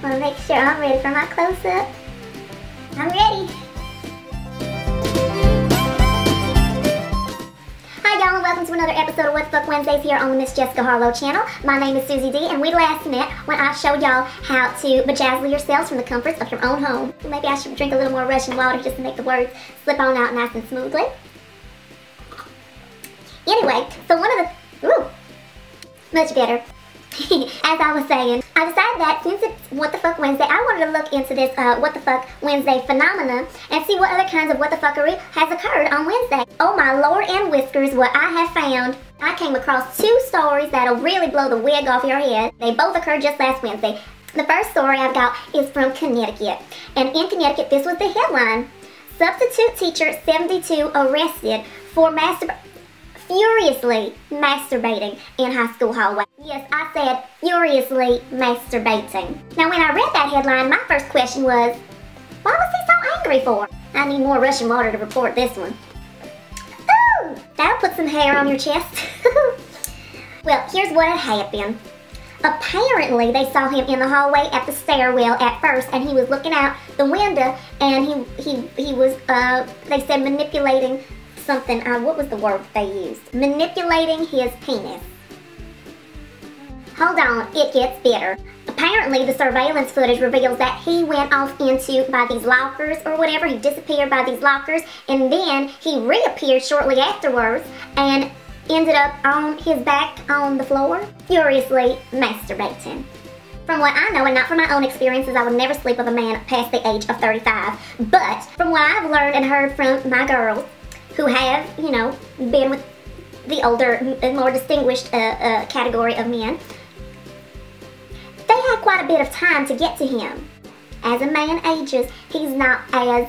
Want to make sure I'm ready for my close-up. I'm ready. Hi y'all, and welcome to another episode of What the Fuck Wednesdays here on the Miss Jessica Harlow channel. My name is Suzie Dee, and we last met when I showed y'all how to bejazzle yourselves from the comforts of your own home. Maybe I should drink a little more Russian water just to make the words slip on out nice and smoothly. Anyway, so one of the... much better. As I was saying, I decided that since it's What the Fuck Wednesday, I wanted to look into this What the Fuck Wednesday phenomenon and see what other kinds of what the fuckery has occurred on Wednesday. Oh my lord and whiskers, what I have found. I came across two stories that'll really blow the wig off your head. They both occurred just last Wednesday. The first story I've got is from Connecticut. And in Connecticut, this was the headline. Substitute teacher 72 arrested for furiously masturbating in high school hallway. Yes, I said furiously masturbating. Now when I read that headline, my first question was, what was he so angry for? I need more Russian water to report this one. Ooh, that'll put some hair on your chest. Well, here's what had happened. Apparently, they saw him in the hallway at the stairwell at first, and he was looking out the window, and he was, they said manipulating something, what was the word they used? Manipulating his penis. Hold on, it gets better. Apparently, the surveillance footage reveals that he went off by these lockers or whatever. He disappeared by these lockers, and then he reappeared shortly afterwards and ended up on his back on the floor, furiously masturbating. From what I know, and not from my own experiences, I would never sleep with a man past the age of 35. But from what I've learned and heard from my girls, who have, you know, been with the older, more distinguished category of men, they had quite a bit of time to get to him. As a man ages, he's not as,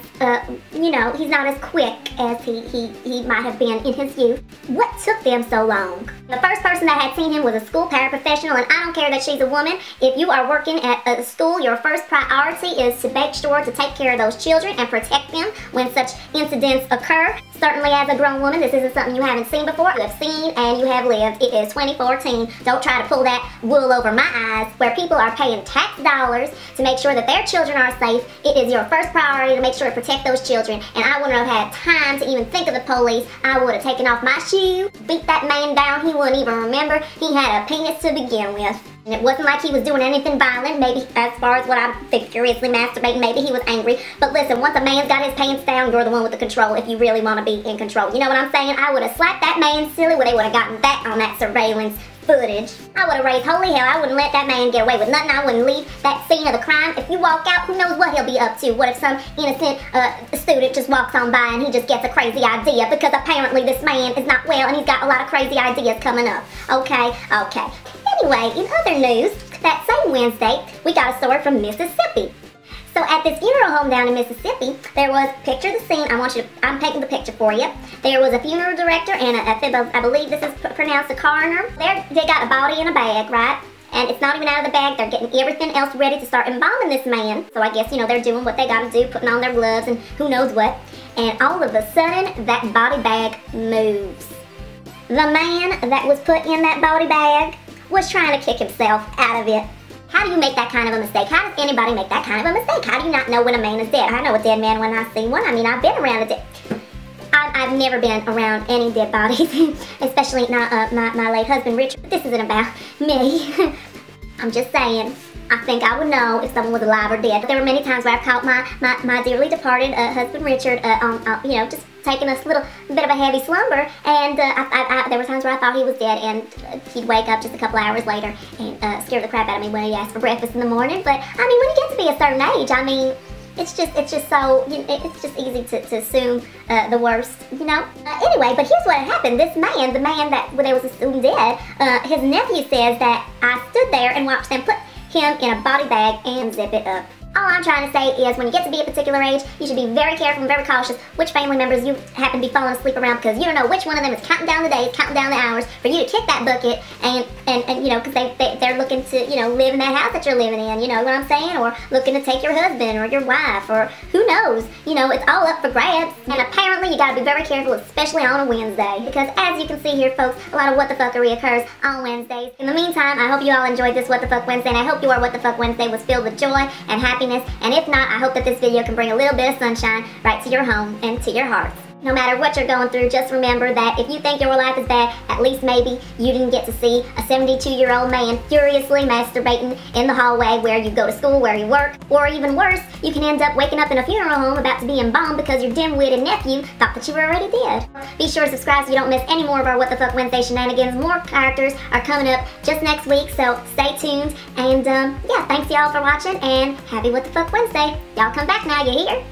you know, he's not as quick as he might have been in his youth. What took them so long? The first person that had seen him was a school paraprofessional, and I don't care that she's a woman. If you are working at a school, your first priority is to make sure to take care of those children and protect them when such incidents occur. Certainly as a grown woman, this isn't something you haven't seen before. You have seen and you have lived. It is 2014. Don't try to pull that wool over my eyes, where people are paying tax dollars to make sure that their children are safe. It is your first priority to make sure to protect those children, and I wouldn't have had time to even think of the police. I would have taken off my shoe, beat that man down. He wouldn't even remember he had a penis to begin with. And it wasn't like he was doing anything violent. Maybe, as far as what I think, furiously masturbating, maybe he was angry. But listen, once a man's got his pants down, you're the one with the control if you really want to be in control. You know what I'm saying? I would have slapped that man silly when they would have gotten that on that surveillance footage. I would have raised holy hell. I wouldn't let that man get away with nothing. I wouldn't leave that scene of the crime. If you walk out, who knows what he'll be up to? What if some innocent student just walks on by and he just gets a crazy idea? Because apparently this man is not well and he's got a lot of crazy ideas coming up. Okay. Anyway, in other news, that same Wednesday, we got a story from Mississippi. So at this funeral home down in Mississippi, there was, picture the scene, I'm painting the picture for you. There was a funeral director and I believe this is pronounced a coroner. They got a body in a bag, right? And it's not even out of the bag. They're getting everything else ready to start embalming this man. So I guess, you know, they're doing what they gotta do, putting on their gloves and who knows what. And all of a sudden, that body bag moves. The man that was put in that body bag was trying to kick himself out of it. How do you make that kind of a mistake? How does anybody make that kind of a mistake? How do you not know when a man is dead? I know a dead man when I see one. I mean, I've been around a dead... I've never been around any dead bodies, especially not my late husband, Richard. But this isn't about me. I'm just saying, I think I would know if someone was alive or dead. But there were many times where I caught my dearly departed husband, Richard, you know, just taking a little bit of a heavy slumber, and there were times where I thought he was dead, and he'd wake up just a couple hours later and scare the crap out of me when he asked for breakfast in the morning. But I mean, when you get to be a certain age, I mean, it's just so, you know, it's just easy to assume the worst, you know. Anyway, but here's what had happened. This man, the man that they was assumed dead, his nephew says that I stood there and watched them put him in a body bag and zip it up. all I'm trying to say is when you get to be a particular age, you should be very careful and very cautious which family members you happen to be falling asleep around, because you don't know which one of them is counting down the days, counting down the hours for you to kick that bucket and you know, because they're looking to, you know, live in that house that you're living in, you know what I'm saying? Or looking to take your husband or your wife, or who knows, you know, it's all up for grabs. And apparently you gotta be very careful, especially on a Wednesday, because as you can see here, folks, a lot of what the fuckery occurs on Wednesdays. In the meantime, I hope you all enjoyed this What the Fuck Wednesday, and I hope your What the Fuck Wednesday was filled with joy and happiness, and if not, I hope that this video can bring a little bit of sunshine right to your home and to your hearts. No matter what you're going through, just remember that if you think your life is bad, at least maybe you didn't get to see a 72-year-old man furiously masturbating in the hallway where you go to school, where you work, or even worse, you can end up waking up in a funeral home about to be embalmed because your dim-witted nephew thought that you were already dead. Be sure to subscribe so you don't miss any more of our What the Fuck Wednesday shenanigans. More characters are coming up just next week, so stay tuned. And yeah, thanks y'all for watching, and happy What the Fuck Wednesday. Y'all come back now, you hear?